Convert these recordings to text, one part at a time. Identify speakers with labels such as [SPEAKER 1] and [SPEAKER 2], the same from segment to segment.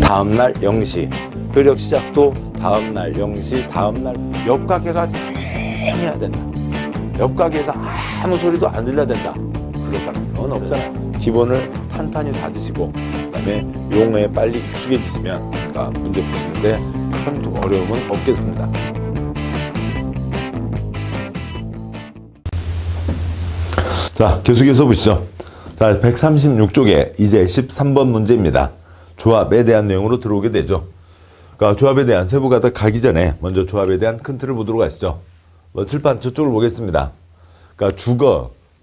[SPEAKER 1] 다음날 0시, 효력 시작도 다음날 0시, 다음날 옆 가게가 조용해야 된다. 옆 가게에서 아무 소리도 안 들려야 된다. 그럴 가능성은 없잖아요. 기본을 탄탄히 다지시고 그다음에 용어에 빨리 익숙해지시면 그러니까 문제 푸시는데 큰 어려움은 없겠습니다. 자, 계속해서 보시죠. 자, 136쪽에 이제 13번 문제입니다. 조합에 대한 내용으로 들어오게 되죠. 그러니까 조합에 대한 세부가 더 가기 전에 먼저 조합에 대한 큰 틀을 보도록 하시죠. 칠판 저쪽을 보겠습니다. 그러니까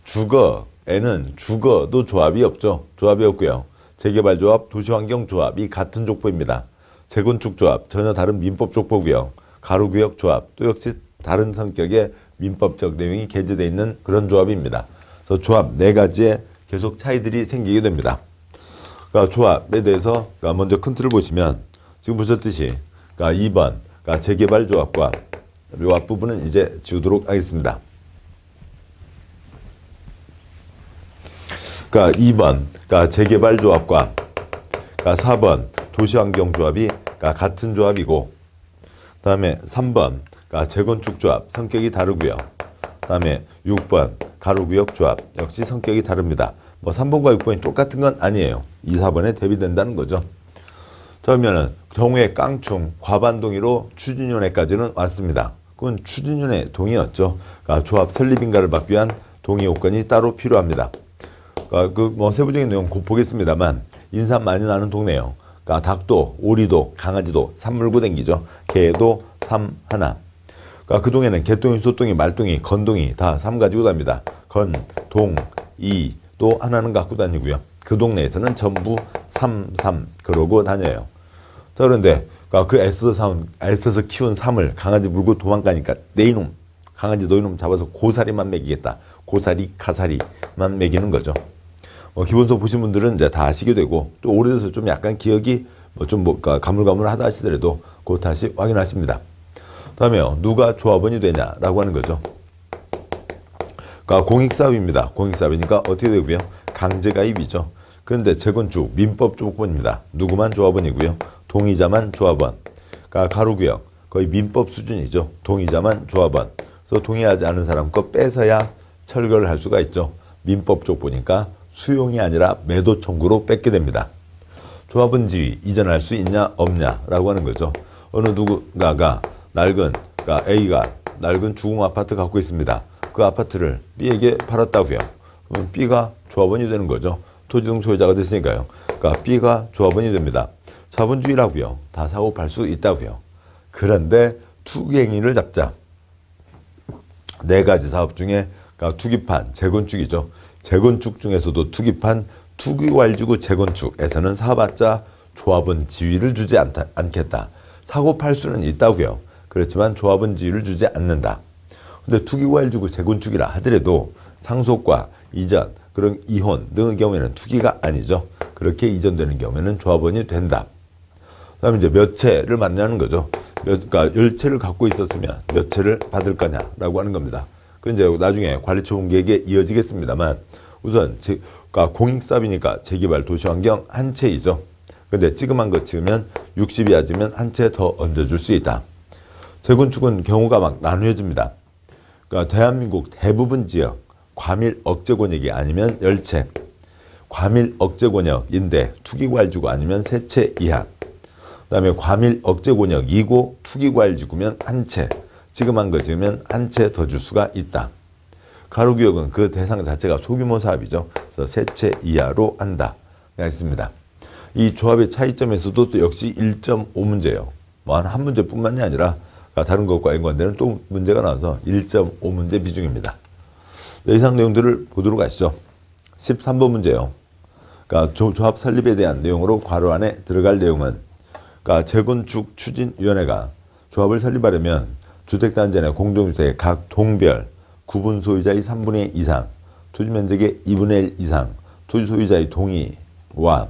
[SPEAKER 1] 주거에는 주거도 조합이 없죠. 조합이 없고요. 재개발조합, 도시환경조합이 같은 족보입니다. 재건축조합, 전혀 다른 민법 족보고요. 가로구역조합, 또 역시 다른 성격의 민법적 내용이 게재되어 있는 그런 조합입니다. 그래서 조합 4가지의 계속 차이들이 생기게 됩니다. 그러니까 조합에 대해서 그러니까 먼저 큰 틀을 보시면 지금 보셨듯이 그러니까 2번 그러니까 재개발조합과 요 앞부분은 이제 지우도록 하겠습니다. 그러니까 2번 그러니까 재개발조합과 그러니까 4번 도시환경조합이 그러니까 같은 조합이고 그 다음에 3번 그러니까 재건축조합 성격이 다르고요. 그 다음에 6번 가로구역조합 역시 성격이 다릅니다. 뭐 3번과 6번이 똑같은 건 아니에요. 2, 4번에 대비된다는 거죠. 그러면은 경우에 깡충 과반동의로 추진위원회까지는 왔습니다. 그건 추진위원회 동의였죠. 그러니까 조합 설립인가를 받기 위한 동의 요건이 따로 필요합니다. 그러니까 그 뭐 세부적인 내용 곧 보겠습니다만 인삼 많이 나는 동네예요. 그러니까 닭도, 오리도, 강아지도 삼 물고 댕기죠. 개도 삼 하나. 그러니까 그 동에는 개똥이, 소똥이, 말똥이, 건동이 다 삼 가지고 다닙니다. 건, 동, 이 또 하나는 갖고 다니고요. 그 동네에서는 전부 삼 그러고 다녀요. 자, 그런데 그 애써서 키운 삼을 강아지 물고 도망가니까 내 이놈, 강아지 너 이놈 잡아서 고사리만 먹이겠다. 고사리, 가사리만 먹이는 거죠. 기본서 보신 분들은 이제 다 아시게 되고 또 오래돼서 좀 약간 기억이 좀 가물가물하다 하시더라도 그거 다시 확인하십니다. 다음에요. 누가 조합원이 되냐라고 하는 거죠. 그러니까 공익사업입니다. 공익사업이니까 어떻게 되고요? 강제가입이죠. 그런데 재건축 민법 조건입니다. 누구만 조합원이고요. 동의자만 조합원. 그러니까 가로구역 거의 민법 수준이죠. 동의자만 조합원. 그래서 동의하지 않은 사람 거 뺏어야 철거를 할 수가 있죠. 민법 조건이니까 수용이 아니라 매도 청구로 뺏게 됩니다. 조합원 지위 이전할 수 있냐 없냐라고 하는 거죠. 어느 누군가가 그러니까 A가 낡은 주공 아파트 갖고 있습니다. 그 아파트를 B에게 팔았다고요. 그러면 B가 조합원이 되는 거죠. 토지등 소유자가 됐으니까요. 그러니까 B가 조합원이 됩니다. 자본주의라고요. 다 사고 팔 수 있다고요. 그런데 투기행위를 잡자. 4가지 사업 중에 그러니까 투기판, 재건축이죠. 재건축 중에서도 투기판, 투기활지구 재건축에서는 사봤자 조합원 지위를 주지 않겠다. 사고 팔 수는 있다고요. 그렇지만 조합원 지위를 주지 않는다. 근데 투기활지구 재건축이라 하더라도 상속과 이전, 그런 이혼 등의 경우에는 투기가 아니죠. 그렇게 이전되는 경우에는 조합원이 된다. 그 다음에 이제 몇 채를 만나는 거죠. 그러니까 10채를 갖고 있었으면 몇 채를 받을 거냐라고 하는 겁니다. 그건 이제 나중에 관리처 공개에 이어지겠습니다만 우선 그러니까 공익사업이니까 재개발 도시환경 한 채이죠. 근데 찌그만 거 치우면 60 이하지면 한 채 더 얹어줄 수 있다. 재건축은 경우가 막 나누어집니다. 그러니까 대한민국 대부분 지역 과밀 억제 권역이 아니면 10채, 과밀 억제 권역인데 투기과일지구 아니면 3채 이하, 그 다음에 과밀 억제 권역이고 투기과일지구면 한 채, 지금한 거 지으면 한 채 더 줄 수가 있다. 가로구역은 그 대상 자체가 소규모 사업이죠. 그래서 3채 이하로 한다. 있습니다. 이 조합의 차이점에서도 또 역시 1.5문제예요. 뭐 한 문제뿐만이 아니라 다른 것과 연관되는 또 문제가 나와서 1.5문제 비중입니다. 이상 내용들을 보도록 하시죠. 13번 문제요. 그러니까 조합 설립에 대한 내용으로 괄호 안에 들어갈 내용은 그러니까 재건축 추진위원회가 조합을 설립하려면 주택단지 내 공동주택의 각 동별 구분 소유자의 3분의 2 이상, 토지면적의 2분의 1 이상, 토지 소유자의 동의와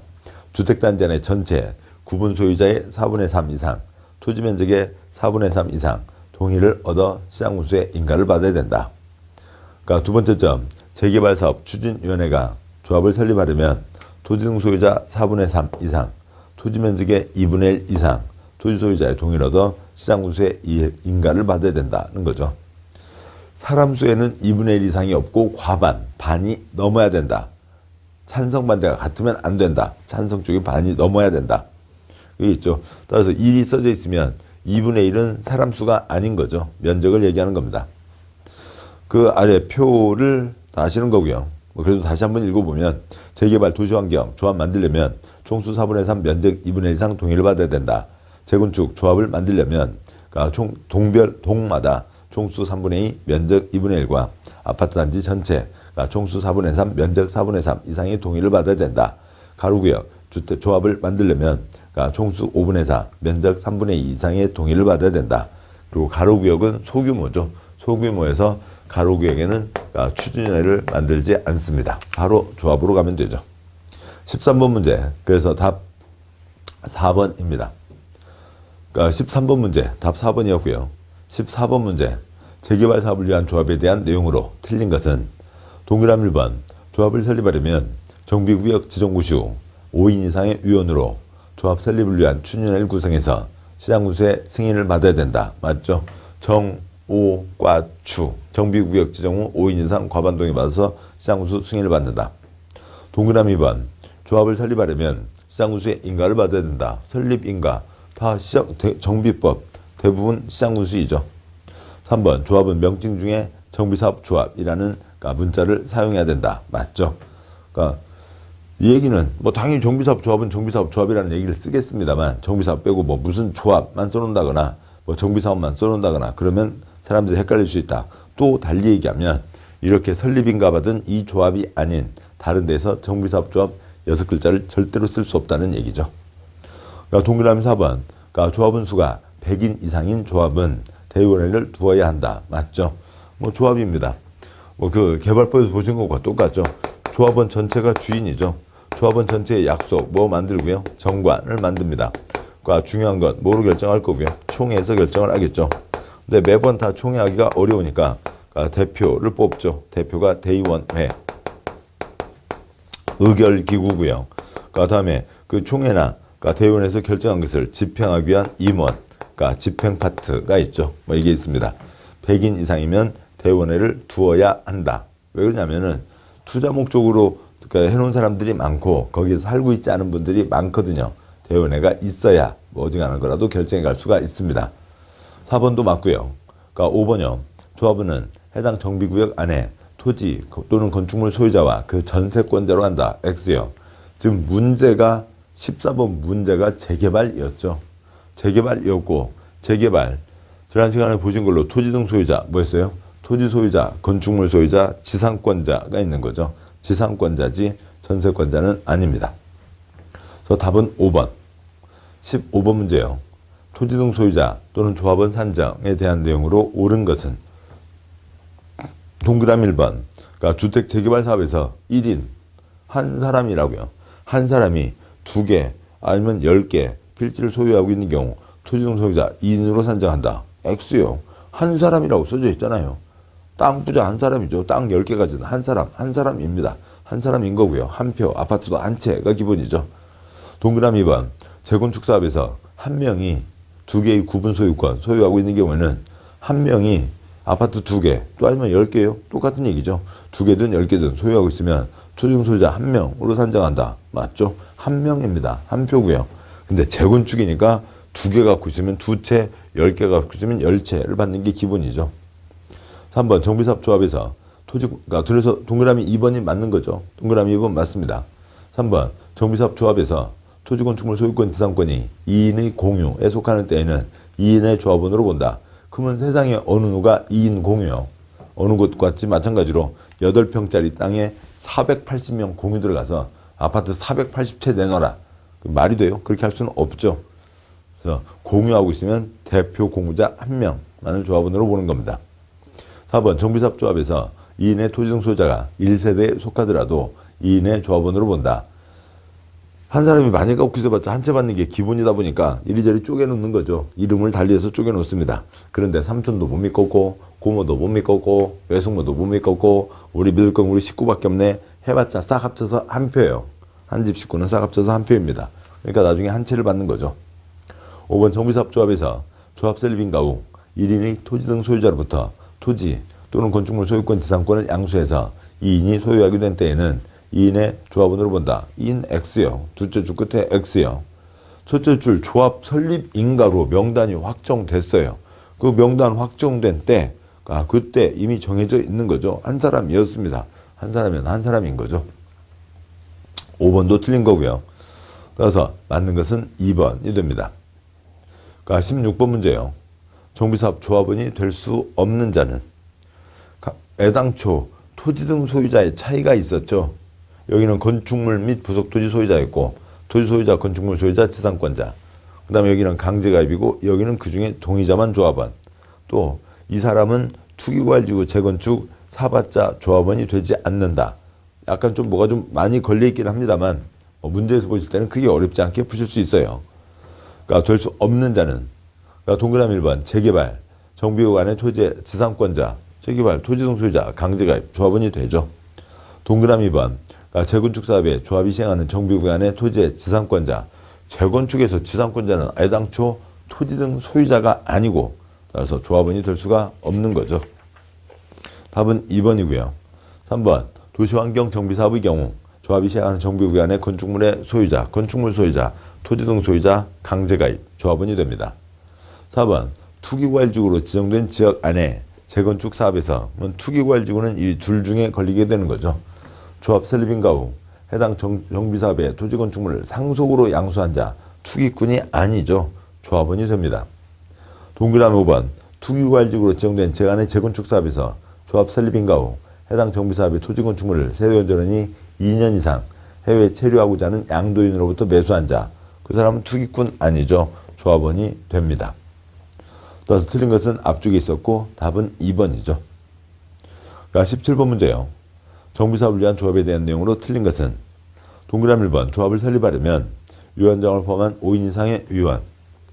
[SPEAKER 1] 주택단지 내 전체 구분 소유자의 4분의 3 이상, 토지면적의 4분의 3 이상 동의를 얻어 시장군수의 인가를 받아야 된다. 그러니까 두 번째 점, 재개발사업 추진위원회가 조합을 설립하려면 토지등 소유자 4분의 3 이상, 토지 면적의 2분의 1 이상 토지 소유자의 동의를 얻어 시장 군수의 인가를 받아야 된다는 거죠. 사람 수에는 2분의 1 이상이 없고 과반, 반이 넘어야 된다. 찬성 반대가 같으면 안 된다. 찬성 쪽이 반이 넘어야 된다. 그게 있죠. 따라서 1이 써져 있으면 2분의 1은 사람 수가 아닌 거죠. 면적을 얘기하는 겁니다. 그 아래 표를 다 하시는 거고요. 그래도 다시 한번 읽어보면 재개발 도시환경 조합 만들려면 총수 4분의 3 면적 2분의 1 이상 동의를 받아야 된다. 재건축 조합을 만들려면 그러니까 동마다 총수 3분의 2 면적 2분의 1과 아파트 단지 전체 그러니까 총수 4분의 3 면적 4분의 3 이상의 동의를 받아야 된다. 가로구역 주택 조합을 만들려면 그러니까 총수 5분의 4 면적 3분의 2 이상의 동의를 받아야 된다. 그리고 가로구역은 소규모죠. 소규모에서 가로구역에는 추진위를 만들지 않습니다. 바로 조합으로 가면 되죠. 13번 문제. 그래서 답 4번입니다. 그러니까 13번 문제 답 4번이었고요. 14번 문제 재개발 사업을 위한 조합에 대한 내용으로 틀린 것은 동그라미 1번 조합을 설립하려면 정비구역 지정고시 후 5인 이상의 위원으로 조합 설립을 위한 추진위를 구성해서 시장군수의 승인을 받아야 된다. 맞죠? 정오과추 정비구역 지정 후 5인 이상 과반 동의 받아서 시장군수 승인을 받는다. 동그라미 2번 조합을 설립하려면 시장군수의 인가를 받아야 된다. 설립인가 다 정비법 대부분 시장군수이죠. 3번 조합은 명칭 중에 정비사업조합이라는 문자를 사용해야 된다. 맞죠? 그러니까 이 얘기는 뭐 당연히 정비사업조합은 정비사업조합이라는 얘기를 쓰겠습니다만 정비사업 빼고 뭐 무슨 조합만 써놓는다거나 뭐 정비사업만 써놓는다거나 그러면 사람들이 헷갈릴 수 있다. 또 달리 얘기하면 이렇게 설립인가 받은 이 조합이 아닌 다른 데서 정비사업조합 6글자를 절대로 쓸 수 없다는 얘기죠. 그러니까 동그라미 4번 그러니까 조합원 수가 100인 이상인 조합은 대의원회를 두어야 한다. 맞죠? 뭐 조합입니다. 뭐 그 개발법에서 보신 것과 똑같죠. 조합원 전체가 주인이죠. 조합원 전체의 약속 뭐 만들고요. 정관을 만듭니다. 그러니까 중요한 건 뭐로 결정할 거고요. 총회에서 결정을 하겠죠. 근데 매번 다 총회하기가 어려우니까 대표를 뽑죠. 대표가 대의원회 의결기구고요. 그 다음에 그 총회나 대의원에서 결정한 것을 집행하기 위한 임원, 집행 파트가 있죠. 뭐 이게 있습니다. 100인 이상이면 대의원회를 두어야 한다. 왜 그러냐면은 투자 목적으로 해놓은 사람들이 많고 거기서 살고 있지 않은 분들이 많거든요. 대의원회가 있어야 뭐 어지간한 거라도 결정해 갈 수가 있습니다. 4번도 맞고요. 그러니까 5번요. 조합원은 해당 정비구역 안에 토지 또는 건축물 소유자와 그 전세권자로 한다. X요. 지금 문제가 14번 문제가 재개발이었죠. 재개발이었고 재개발 지난 시간에 보신 걸로 토지 등 소유자 뭐였어요? 토지 소유자, 건축물 소유자, 지상권자가 있는 거죠. 지상권자지 전세권자는 아닙니다. 그래서 답은 5번. 15번 문제요. 토지 등 소유자 또는 조합원 산정에 대한 내용으로 옳은 것은 동그라미 1번 그러니까 주택 재개발 사업에서 1인 한 사람이라고요. 한 사람이 2개 아니면 10개 필지를 소유하고 있는 경우 토지 등 소유자 2인으로 산정한다. X요. 한 사람이라고 써져 있잖아요. 땅 부자 한 사람이죠. 땅 10개 가진 한 사람입니다. 한 사람인 거고요. 한 표, 아파트도 한 채가 기본이죠. 동그라미 2번 재건축 사업에서 한 명이 2개의 구분 소유권 소유하고 있는 경우에는 한 명이 아파트 2개 또 아니면 10개요. 똑같은 얘기죠. 2개든 10개든 소유하고 있으면 토지 등 소유자 한 명으로 산정한다. 맞죠? 한 명입니다. 한 표고요. 근데 재건축이니까 2개 갖고 있으면 2채, 10개 갖고 있으면 10채를 받는 게 기본이죠. 3번 정비사업조합에서 그래서 동그라미 2번이 맞는 거죠. 동그라미 2번 맞습니다. 3번 정비사업조합에서 토지건축물 소유권 지상권이 2인의 공유에 속하는 때에는 2인의 조합원으로 본다. 그러면 세상에 어느 누가 2인 공유요. 어느 곳과 마찬가지로 8평짜리 땅에 480명 공유 들어가서 아파트 480채 내놔라. 말이 돼요? 그렇게 할 수는 없죠. 그래서 공유하고 있으면 대표 공유자 1명만을 조합원으로 보는 겁니다. 4번 정비사업조합에서 2인의 토지 등 소유자가 1세대에 속하더라도 2인의 조합원으로 본다. 한 사람이 많이 갖고 있어봤자 한 채 받는 게 기본이다 보니까 이리저리 쪼개놓는 거죠. 이름을 달리해서 쪼개놓습니다. 그런데 삼촌도 못 믿겠고 고모도 못 믿겠고 외숙모도 못 믿겠고 우리 믿을 건 우리 식구밖에 없네 해봤자 싹 합쳐서 한 표예요. 한 집 식구는 싹 합쳐서 한 표입니다. 그러니까 나중에 한 채를 받는 거죠. 5번 정비사업조합에서 조합 설립인가 후 1인이 토지 등 소유자로부터 토지 또는 건축물 소유권 지상권을 양수해서 2인이 소유하게 된 때에는 2인의 조합원으로 본다. 2인 X요. 둘째 줄 끝에 X요. 첫째 줄 조합 설립인가로 명단이 확정됐어요. 그 명단 확정된 때, 그때 이미 정해져 있는 거죠. 한 사람이었습니다. 한 사람이면 한 사람인 거죠. 5번도 틀린 거고요. 따라서 맞는 것은 2번이 됩니다. 16번 문제예요. 정비사업 조합원이 될 수 없는 자는 애당초 토지 등 소유자의 차이가 있었죠. 여기는 건축물 및 부속 토지 소유자였고 토지 소유자, 건축물 소유자, 지상권자. 그 다음에 여기는 강제가입이고 여기는 그중에 동의자만 조합원. 또 이 사람은 투기과열지구 재건축 사봤자 조합원이 되지 않는다. 약간 좀 뭐가 좀 많이 걸려있긴 합니다만 문제에서 보실 때는 크게 어렵지 않게 푸실 수 있어요. 그러니까 될 수 없는 자는 동그라미 1번 재개발, 정비구간의 토지의 지상권자, 재개발, 토지등 소유자, 강제가입, 조합원이 되죠. 동그라미 2번 재건축 사업에 조합이 시행하는 정비구간의 토지의 지상권자, 재건축에서 지상권자는 애당초 토지 등 소유자가 아니고 따라서 조합원이 될 수가 없는 거죠. 답은 2번이고요. 3번 도시환경 정비사업의 경우 조합이 시행하는 정비구간의 건축물의 소유자, 건축물 소유자, 토지 등 소유자, 강제가입, 조합원이 됩니다. 4번 투기과열지구로 지정된 지역 안에 재건축 사업에서 투기과열지구는 이 둘 중에 걸리게 되는 거죠. 조합 설립인가 후 해당 정비사업의 토지 건축물을 상속으로 양수한 자, 투기꾼이 아니죠. 조합원이 됩니다. 동그라미 5번 투기과열지구로 지정된 지역 안의 재건축 사업에서 조합 설립인가 후 해당 정비사업의 토지 건축물을 세대원전원이 2년 이상 해외에 체류하고자 하는 양도인으로부터 매수한 자, 그 사람은 투기꾼 아니죠. 조합원이 됩니다. 따라서 틀린 것은 앞쪽에 있었고 답은 2번이죠. 17번 문제요. 정비사업을 위한 조합에 대한 내용으로 틀린 것은 동그라미 1번 조합을 설립하려면 위원장을 포함한 5인 이상의 위원,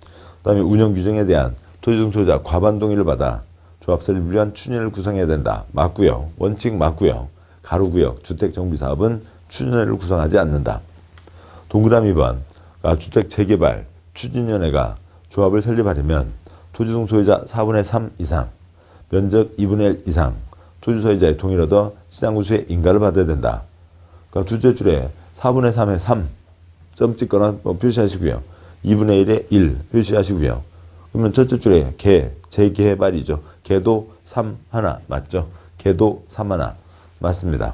[SPEAKER 1] 그 다음에 운영 규정에 대한 토지 등 소유자 과반 동의를 받아 조합 설립을 위한 추진을 구성해야 된다. 맞고요. 원칙 맞고요. 가로구역 주택정비사업은 추진회를 구성하지 않는다. 동그라미 2번 주택 재개발 추진위원회가 조합을 설립하려면 토지 등 소유자 4분의 3 이상, 면적 2분의 1 이상, 토지 소유자의 동의를 얻어 시장구수의 인가를 받아야 된다. 그러니까 둘째 줄에 4분의 3의 3, 점 찍거나 표시하시고요. 2분의 1의 1 표시하시고요. 그러면 첫째 줄에 재개발이죠. 개도 3 하나 맞죠? 개도 3 하나 맞습니다.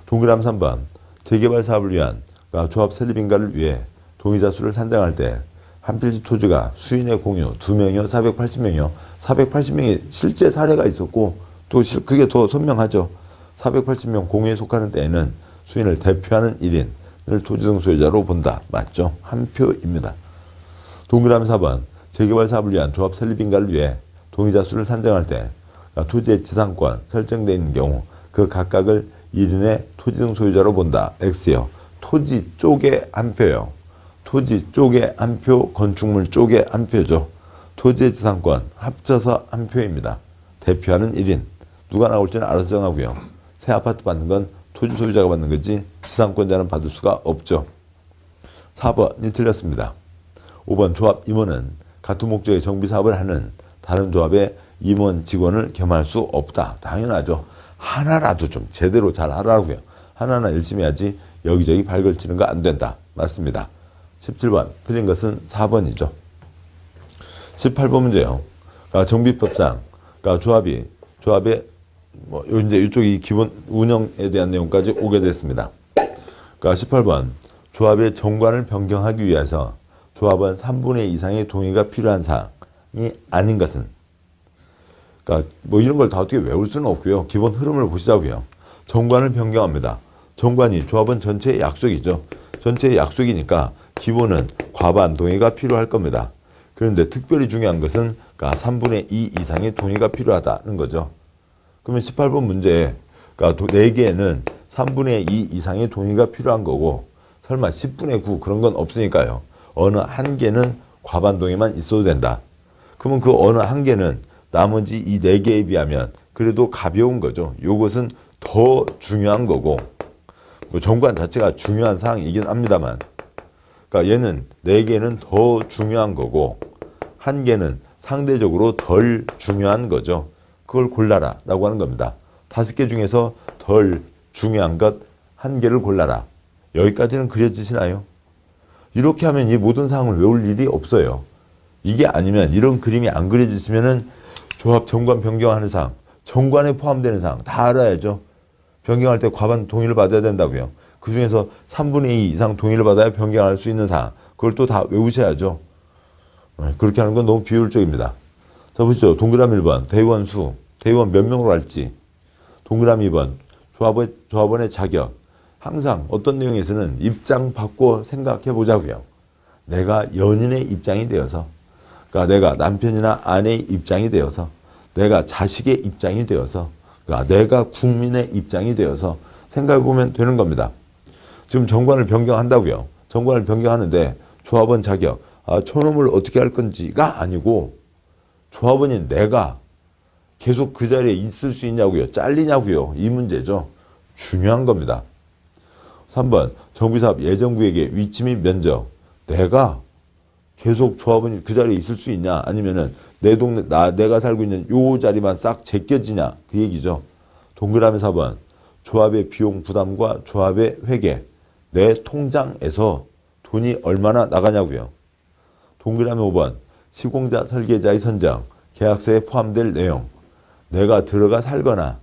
[SPEAKER 1] 동그라미 3번 재개발 사업을 위한 조합 설립인가를 위해 동의자 수를 산정할 때 한 필지 토지가 수인의 공유 2명이요 480명이요 480명이 실제 사례가 있었고 또 그게 더 선명하죠. 480명 공유에 속하는 때에는 수인을 대표하는 1인을 토지 등 소유자로 본다. 맞죠? 한 표입니다. 동그라미 4번 재개발 사업을 위한 조합 설립인가를 위해 동의자 수를 산정할 때 토지의 지상권 설정되어 있는 경우 그 각각을 1인의 토지 등 소유자로 본다. X요. 토지 쪽에 한 표요. 토지 쪽에 한 표, 건축물 쪽에 한 표죠. 토지의 지상권 합쳐서 한 표입니다. 대표하는 1인. 누가 나올지는 알아서 정하고요. 새 아파트 받는 건 토지 소유자가 받는 거지 지상권자는 받을 수가 없죠. 4번이 틀렸습니다. 5번 조합 임원은 같은 목적의 정비사업을 하는 다른 조합의 임원 직원을 겸할 수 없다. 당연하죠. 하나라도 좀 제대로 잘 하라고요. 하나하나 열심히 해야지 여기저기 발걸치는 거 안 된다. 맞습니다. 17번 틀린 것은 4번이죠. 18번 문제요. 정비법상 조합의 이제 이쪽이 기본 운영에 대한 내용까지 오게 됐습니다. 18번 조합의 정관을 변경하기 위해서 조합원 3분의 2 이상의 동의가 필요한 사항이 아닌 것은 이런 걸 다 어떻게 외울 수는 없고요. 기본 흐름을 보시자고요. 정관을 변경합니다. 정관이 조합원 전체의 약속이죠. 전체의 약속이니까 기본은 과반 동의가 필요할 겁니다. 그런데 특별히 중요한 것은 3분의 2 이상의 동의가 필요하다는 거죠. 그러면 18번 문제에 4개는 3분의 2 이상의 동의가 필요한 거고 설마 10분의 9 그런 건 없으니까요. 어느 한 개는 과반 동의만 있어도 된다. 그러면 그 어느 한 개는 나머지 이 4개에 비하면 그래도 가벼운 거죠. 요것은 더 중요한 거고 정관 자체가 중요한 사항이긴 합니다만 그러니까 얘는 4개는 더 중요한 거고 1개는 상대적으로 덜 중요한 거죠. 그걸 골라라 라고 하는 겁니다. 5개 중에서 덜 중요한 것 1개를 골라라. 여기까지는 그려지시나요? 이렇게 하면 이 모든 사항을 외울 일이 없어요. 이게 아니면 이런 그림이 안 그려지시면은 조합 정관 변경하는 사항, 정관에 포함되는 사항 다 알아야죠. 변경할 때 과반 동의를 받아야 된다고요. 그 중에서 3분의 2 이상 동의를 받아야 변경할 수 있는 사항, 그걸 또 다 외우셔야죠. 그렇게 하는 건 너무 비효율적입니다. 자, 보시죠. 동그라미 1번, 대의원 수, 대의원 몇 명으로 할지. 동그라미 2번, 조합원의 자격. 항상 어떤 내용에서는 입장 바꿔 생각해 보자고요. 내가 연인의 입장이 되어서, 그러니까 내가 남편이나 아내의 입장이 되어서, 내가 자식의 입장이 되어서, 그러니까 내가 국민의 입장이 되어서 생각해 보면 되는 겁니다. 지금 정관을 변경한다고요. 정관을 변경하는데 조합원 자격, 초놈을 어떻게 할 건지가 아니고 조합원인 내가 계속 그 자리에 있을 수 있냐고요. 잘리냐고요. 이 문제죠. 중요한 겁니다. 3번 정비사업 예정구역의 위치 및 면적. 내가 계속 조합원이 그 자리에 있을 수 있냐 아니면은 내 동네 내가 살고 있는 요 자리만 싹 제껴지냐 그 얘기죠. 동그라미 4번 조합의 비용 부담과 조합의 회계. 내 통장에서 돈이 얼마나 나가냐고요. 동그라미 5번 시공자 설계자의 선정. 계약서에 포함될 내용. 내가 들어가 살거나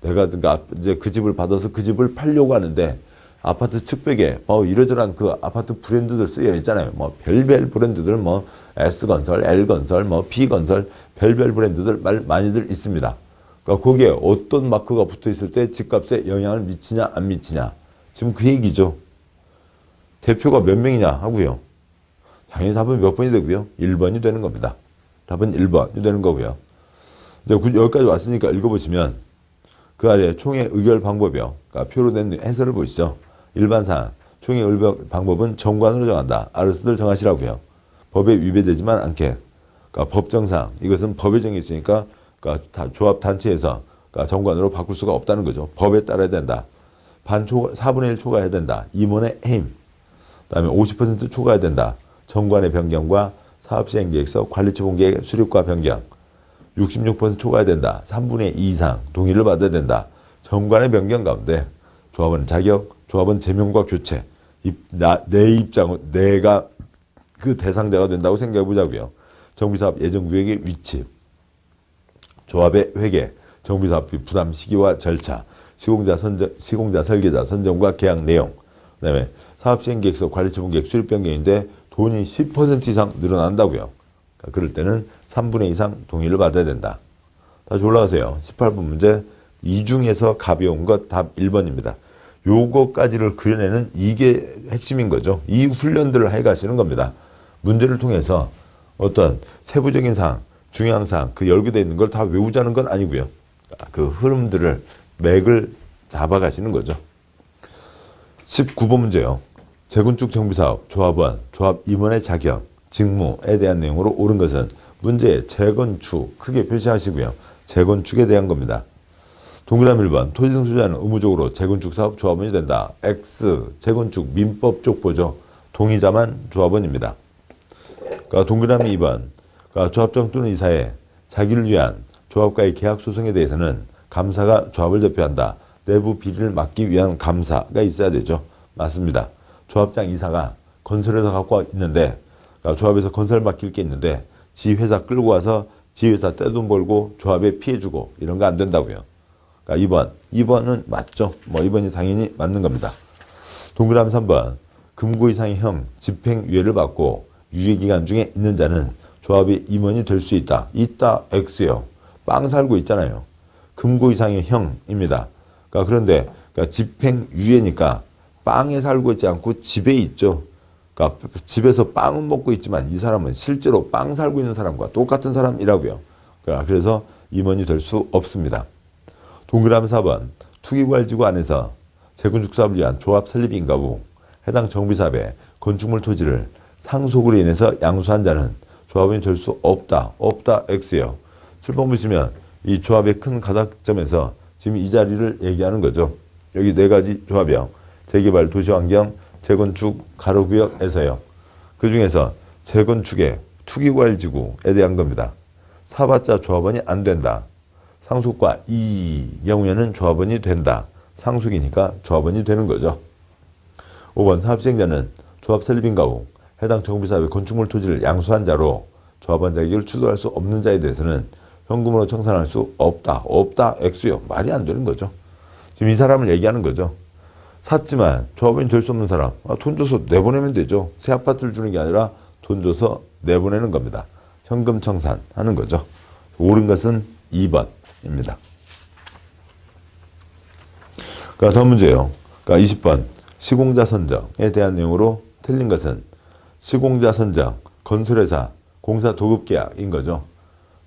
[SPEAKER 1] 내가 이제 그 집을 받아서 그 집을 팔려고 하는데 아파트 측벽에 이러저러한 그 아파트 브랜드들 쓰여 있잖아요. 뭐 별별 브랜드들 뭐 S건설, L건설, 뭐 B건설 별별 브랜드들 많이들 있습니다. 그러니까 거기에 어떤 마크가 붙어 있을 때 집값에 영향을 미치냐 안 미치냐. 지금 그 얘기죠. 대표가 몇 명이냐 하고요. 당연히 답은 몇 번이 되고요. 1번이 되는 겁니다. 답은 1번이 되는 거고요. 이제 여기까지 왔으니까 읽어보시면 그 아래 총회 의결 방법이요. 그러니까 표로 된 해설을 보시죠. 일반사항. 총회 의결 방법은 정관으로 정한다. 알아서들 정하시라고요. 법에 위배되지만 않게. 그러니까 법정사항. 이것은 법에 정해 있으니까 그러니까 조합단체에서 그러니까 정관으로 바꿀 수가 없다는 거죠. 법에 따라야 된다. 4분의 1 초과해야 된다. 임원의 해임. 그 다음에 50% 초과해야 된다. 정관의 변경과 사업시행계획서 관리처분계획 수립과 변경. 66% 초과해야 된다. 3분의 2 이상 동의를 받아야 된다. 정관의 변경 가운데 조합원 자격, 조합원 제명과 교체. 내 입장은 내가 그 대상자가 된다고 생각해 보자고요. 정비사업 예정구역의 위치, 조합의 회계, 정비사업비 부담 시기와 절차, 시공자 설계자 선정과 계약 내용, 그 다음에 사업시행계획서 관리처분계획 수립 변경인데 돈이 10% 이상 늘어난다고요. 그러니까 그럴 때는 3분의 2 이상 동의를 받아야 된다. 다시 올라가세요. 18번 문제. 이 중에서 가벼운 것 답 1번입니다. 요거까지를 그려내는 이게 핵심인 거죠. 이 훈련들을 해 가시는 겁니다. 문제를 통해서 어떤 세부적인 사항, 중요한 사항, 그 열거되어 있는 걸 다 외우자는 건 아니고요. 그 흐름들을, 맥을 잡아가시는 거죠. 19번 문제요. 재건축 정비사업, 조합원, 조합 임원의 자격, 직무에 대한 내용으로 옳은 것은 문제의 재건축, 크게 표시하시고요. 재건축에 대한 겁니다. 동그라미 1번, 토지등 소유자는 의무적으로 재건축 사업 조합원이 된다. X, 재건축 민법 쪽 보죠. 동의자만 조합원입니다. 그러니까 동그라미 2번, 그러니까 조합장 또는 이사회, 자기를 위한 조합과의 계약 소송에 대해서는 감사가 조합을 대표한다. 내부 비리를 막기 위한 감사가 있어야 되죠. 맞습니다. 조합장 이사가 건설회사 갖고 있는데 그러니까 조합에서 건설 맡길 게 있는데 지 회사 끌고 와서 지 회사 떼돈 벌고 조합에 피해주고 이런 거 안 된다고요. 그러니까 2번은 맞죠. 뭐 2번이 당연히 맞는 겁니다. 동그라미 3번. 금고 이상의 형 집행유예를 받고 유예기간 중에 있는 자는 조합의 임원이 될 수 있다. 있다 X요. 빵 살고 있잖아요. 금고 이상의 형입니다. 그런데 집행유예니까 빵에 살고 있지 않고 집에 있죠. 그러니까 집에서 빵은 먹고 있지만 이 사람은 실제로 빵 살고 있는 사람과 똑같은 사람이라고요. 그래서 임원이 될 수 없습니다. 동그라미 4번. 투기과열지구 안에서 재건축 사업을 위한 조합 설립 인가부 해당 정비사업에 건축물 토지를 상속으로 인해서 양수한 자는 조합원이 될 수 없다. 없다 X예요. 7번 보시면 이 조합의 큰 가닥점에서 지금 이 자리를 얘기하는 거죠. 여기 4가지 조합이요. 재개발, 도시환경, 재건축, 가로구역에서요. 그 중에서 재건축의 투기과열지구에 대한 겁니다. 사봤자 조합원이 안 된다. 상속과 이 경우에는 조합원이 된다. 상속이니까 조합원이 되는 거죠. 5번 사업시행자는 조합 설립인가 후 해당 정비사업의 건축물 토지를 양수한 자로 조합원 자격을 취소할 수 없는 자에 대해서는 현금으로 청산할 수 없다. 없다. X요. 말이 안 되는 거죠. 지금 이 사람을 얘기하는 거죠. 샀지만 조합원이 될 수 없는 사람. 돈 줘서 내보내면 되죠. 새 아파트를 주는 게 아니라 돈 줘서 내보내는 겁니다. 현금 청산하는 거죠. 옳은 것은 2번입니다. 다음 문제예요. 20번 시공자 선정에 대한 내용으로 틀린 것은 시공자 선정, 건설회사, 공사 도급 계약인 거죠.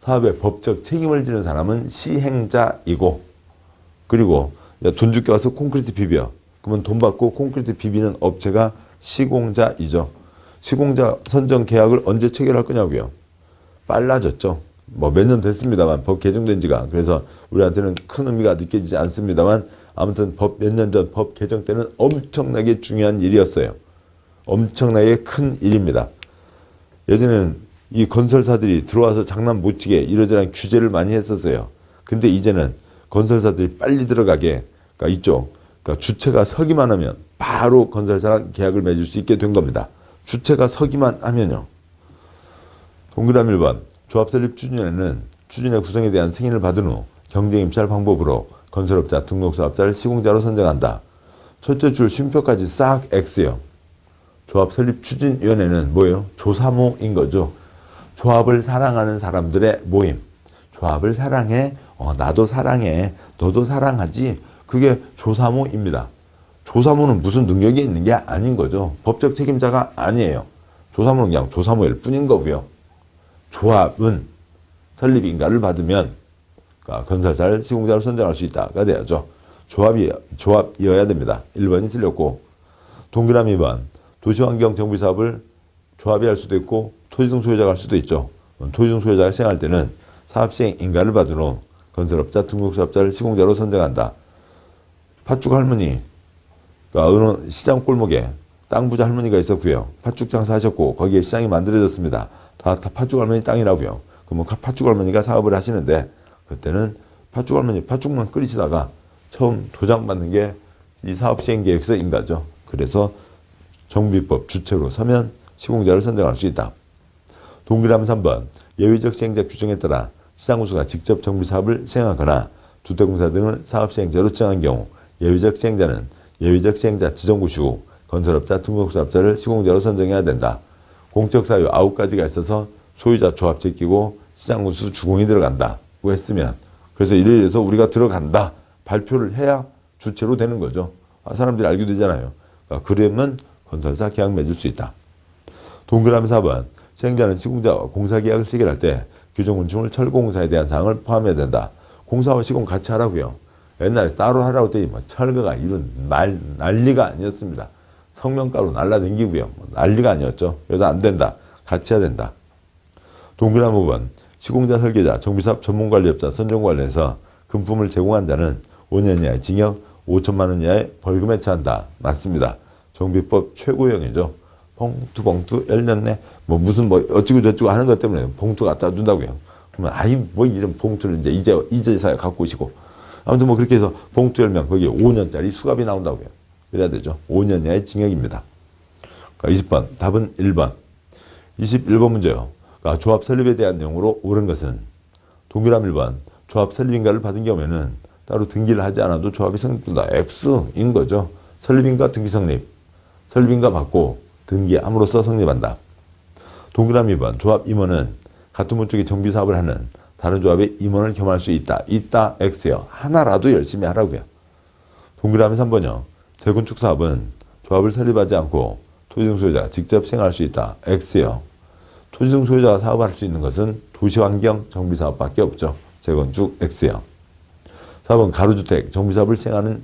[SPEAKER 1] 사업의 법적 책임을 지는 사람은 시행자이고, 그리고 돈 줄게 와서 콘크리트 비벼. 그러면 돈 받고 콘크리트 비비는 업체가 시공자이죠. 시공자 선정 계약을 언제 체결할 거냐고요. 빨라졌죠. 뭐 몇 년 됐습니다만 법 개정된 지가. 그래서 우리한테는 큰 의미가 느껴지지 않습니다만 아무튼 법 몇 년 전 법 개정 때는 엄청나게 중요한 일이었어요. 엄청나게 큰 일입니다. 예전에는 이 건설사들이 들어와서 장난 못 치게 이러저런 규제를 많이 했었어요. 근데 이제는 건설사들이 빨리 들어가게, 그러니까 이쪽, 그러니까 주체가 서기만 하면 바로 건설사랑 계약을 맺을 수 있게 된 겁니다. 주체가 서기만 하면요. 동그라미 1번 조합 설립 추진에는 추진의 구성에 대한 승인을 받은 후 경쟁 입찰 방법으로 건설업자, 등록사업자를 시공자로 선정한다. 첫째 줄 쉼표까지 싹 X요. 조합 설립 추진위원회는 뭐예요? 조사모인 거죠. 조합을 사랑하는 사람들의 모임. 조합을 사랑해. 나도 사랑해. 너도 사랑하지. 그게 조사모입니다. 조사모는 무슨 능력이 있는 게 아닌 거죠. 법적 책임자가 아니에요. 조사모는 그냥 조사모일 뿐인 거고요. 조합은 설립인가를 받으면 건설사를 시공자로 선정할 수 있다가 돼야죠. 조합이어야 됩니다. 1번이 틀렸고, 동그라미 2번 도시환경 정비사업을 조합이 할 수도 있고 토지등 소유자가 할 수도 있죠. 토지등 소유자가 시행할 때는 사업시행 인가를 받은 후 건설업자, 등록사업자를 시공자로 선정한다. 팥죽 할머니, 어느 시장 골목에 땅 부자 할머니가 있었고요. 팥죽 장사하셨고 거기에 시장이 만들어졌습니다. 다 팥죽 할머니 땅이라고요. 그러면 팥죽 할머니가 사업을 하시는데 그때는 팥죽 할머니 팥죽만 끓이시다가 처음 도장받는 게 이 사업시행계획서 인가죠. 그래서 정비법 주체로 서면 시공자를 선정할 수 있다. 동그라미 3번 예외적 시행자 규정에 따라 시장구수가 직접 정비사업을 시행하거나 주택공사 등을 사업시행자로 지정한 경우 예외적 시행자는 예외적 시행자 지정구시 후 건설업자, 등록사업자를 시공자로 선정해야 된다. 공적 사유 9가지가 있어서 소유자 조합 제끼고 시장구수 주공이 들어간다고 했으면, 그래서 이래 돼서 우리가 들어간다 발표를 해야 주체로 되는 거죠. 사람들이 알게 되잖아요. 그러면 건설사 계약 맺을 수 있다. 동그라미 4번 시행자는 시공자와 공사계약을 체결할 때 규정군충을 철거공사에 대한 사항을 포함해야 된다. 공사와 시공 같이 하라고요. 옛날에 따로 하라고 했더니 철거가 이런 난리가 아니었습니다. 성명가로 날라다니고요. 난리가 아니었죠. 그래서 안 된다. 같이 해야 된다. 동그라미 5번 시공자, 설계자, 정비사업 전문관리업자 선정 관련해서 금품을 제공한 자는 5년 이하의 징역, 5천만 원 이하의 벌금에 처한다. 맞습니다. 정비법 최고형이죠. 봉투 열렸네. 무슨 어찌고 저찌고 하는 것 때문에 봉투 갖다 준다고요. 그러면 이런 봉투를 이제서야 갖고 오시고. 아무튼 그렇게 해서 봉투 열면 거기에 5년짜리 수갑이 나온다고요. 그래야 되죠. 5년 이하의 징역입니다. 20번 답은 1번. 21번 문제요. 조합 설립에 대한 내용으로 옳은 것은 동그라미 1번 조합 설립인가를 받은 경우에는 따로 등기를 하지 않아도 조합이 성립된다. X인 거죠. 설립인가 등기 성립. 설립인가 받고 등기함으로써 성립한다. 동그라미 2번 조합 임원은 같은 목적의 정비사업을 하는 다른 조합의 임원을 겸할 수 있다. 있다. X요. 하나라도 열심히 하라고요. 동그라미 3번요. 재건축 사업은 조합을 설립하지 않고 토지등 소유자가 직접 시행할 수 있다. X요. 토지등 소유자가 사업할 수 있는 것은 도시환경 정비사업밖에 없죠. 재건축 X요. 4번 가로주택 정비사업을 시행하는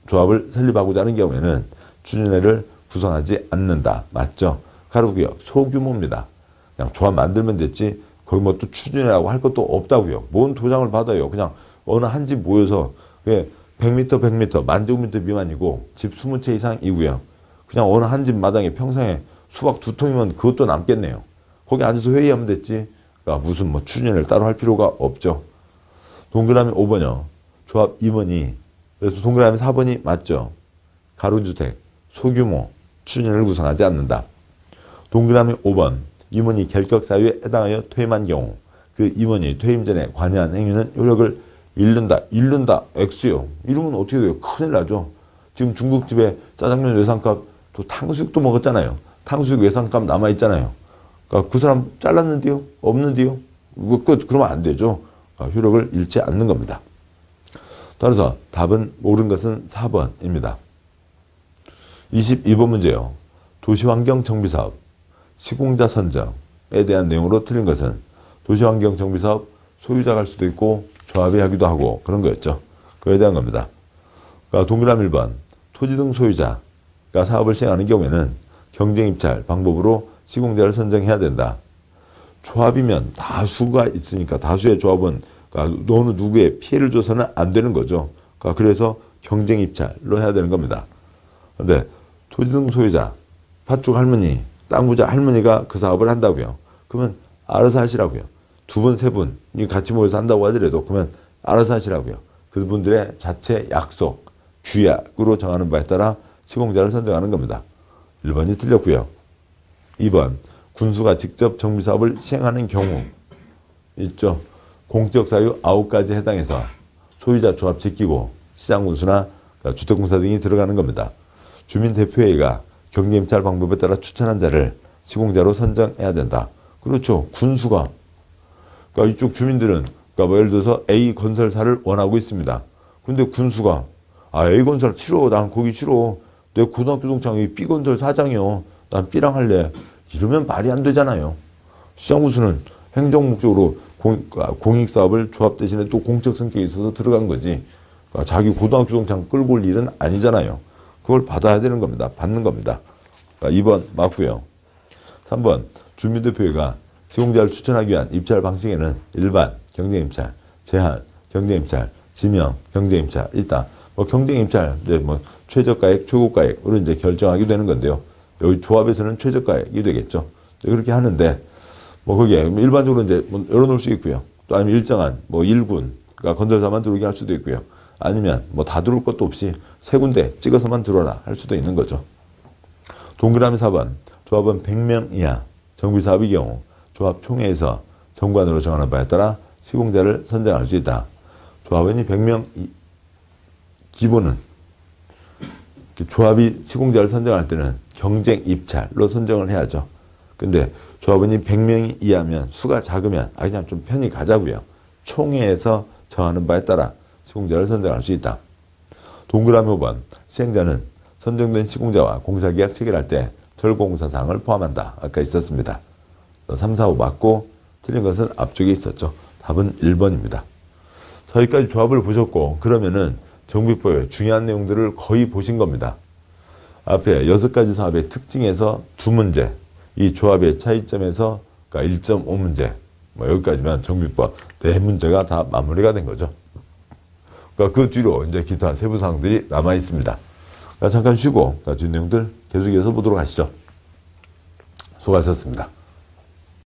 [SPEAKER 1] 조합을 설립하고자 하는 경우에는 추진회를 구성하지 않는다. 맞죠? 가로구역 소규모입니다. 그냥 조합 만들면 됐지 거기 또 추진회라고 할 것도 없다고요. 뭔 도장을 받아요. 그냥 어느 한 집 모여서 100m, 100m, 10,000제곱미터 미만이고 집 20채 이상이고요. 그냥 어느 한 집 마당에 평상에 수박 2통이면 그것도 남겠네요. 거기 앉아서 회의하면 됐지. 그러니까 무슨 뭐 추진을 따로 할 필요가 없죠. 동그라미 5번이요. 조합 임원이, 그래서 동그라미 4번이 맞죠. 가로주택, 소규모, 추진을 구성하지 않는다. 동그라미 5번, 임원이 결격 사유에 해당하여 퇴임한 경우 그 임원이 퇴임 전에 관여한 행위는 효력을 잃는다. X요. 이러면 어떻게 돼요? 큰일 나죠. 지금 중국집에 짜장면 외상값, 또 탕수육도 먹었잖아요. 탕수육 외상값 남아있잖아요. 그러니까 그 사람 잘랐는데요? 없는데요? 그러면 안 되죠. 그러니까 효력을 잃지 않는 겁니다. 따라서 답은 옳은 것은 4번입니다. 22번 문제요. 도시환경정비사업, 시공자 선정에 대한 내용으로 틀린 것은 도시환경정비사업 소유자가 할 수도 있고 조합이 하기도 하고 그런 거였죠. 그에 대한 겁니다. 그러니까 동그라미 1번, 토지 등 소유자가 사업을 시행하는 경우에는 경쟁입찰 방법으로 시공자를 선정해야 된다. 조합이면 다수가 있으니까 다수의 조합은 그러니까 어느 누구에 피해를 줘서는 안 되는 거죠. 그러니까 그래서 경쟁입찰로 해야 되는 겁니다. 그런데 토지 등 소유자, 팥죽 할머니, 땅 부자 할머니가 그 사업을 한다고요. 그러면 알아서 하시라고요. 2분, 3분이 같이 모여서 한다고 하더라도 그러면 알아서 하시라고요. 그분들의 자체 약속, 규약으로 정하는 바에 따라 시공자를 선정하는 겁니다. 1번이 틀렸고요. 2번, 군수가 직접 정비사업을 시행하는 경우 있죠. 공적 사유 9가지에 해당해서 소유자 조합 제끼고 시장군수나 주택공사 등이 들어가는 겁니다. 주민대표회의가 경쟁입찰 방법에 따라 추천한 자를 시공자로 선정해야 된다. 그렇죠. 군수가. 그러니까 이쪽 주민들은 그러니까 뭐 예를 들어서 A 건설사를 원하고 있습니다. 근데 군수가 A 건설 싫어. 난 거기 싫어. 내 고등학교 동창이 B 건설 사장이요. 난 B랑 할래. 이러면 말이 안 되잖아요. 시장군수는 행정 목적으로 공익사업을 조합 대신에 또 공적 성격이 있어서 들어간 거지. 그러니까 자기 고등학교 동창 끌고 올 일은 아니잖아요. 그걸 받아야 되는 겁니다. 받는 겁니다. 그러니까 2번 맞고요. 3번, 주민대표회가 시공자를 추천하기 위한 입찰 방식에는 일반 경쟁입찰, 제한 경쟁입찰, 지명 경쟁입찰 있다. 뭐 경쟁입찰 이제 뭐 최저가액, 최고가액으로 이제 결정하게 되는 건데요. 여기 조합에서는 최저가액이 되겠죠. 그렇게 하는데 뭐 거기에 일반적으로 이제 뭐 열어놓을 수 있고요. 또 아니면 일정한 뭐 1군, 그러니까 건설사만 들어오게 할 수도 있고요. 아니면 뭐 다 들어올 것도 없이 3군데 찍어서만 들어라 할 수도 있는 거죠. 동그라미 4번, 조합은 100명 이하 정비사업의 경우 조합 총회에서 정관으로 정하는 바에 따라 시공자를 선정할 수 있다. 조합원이 100명 기본은 조합이 시공자를 선정할 때는 경쟁 입찰로 선정을 해야죠. 근데 조합원이 100명이 이하면 수가 작으면 그냥 좀 편히 가자고요. 총회에서 정하는 바에 따라 시공자를 선정할 수 있다. 동그라미 5번, 시행자는 선정된 시공자와 공사계약 체결할 때 절공사상을 포함한다. 아까 있었습니다. 3, 4, 5 맞고 틀린 것은 앞쪽에 있었죠. 답은 1번입니다. 저기까지 조합을 보셨고 그러면은 정비법의 중요한 내용들을 거의 보신 겁니다. 앞에 6가지 사업의 특징에서 2문제, 이 조합의 차이점에서 그러니까 1.5문제, 뭐 여기까지면 정비법 4문제가 다 마무리가 된 거죠. 그러니까 그 뒤로 이제 기타 세부 사항들이 남아 있습니다. 그러니까 잠깐 쉬고 뒤 내용들 계속해서 보도록 하시죠. 수고하셨습니다.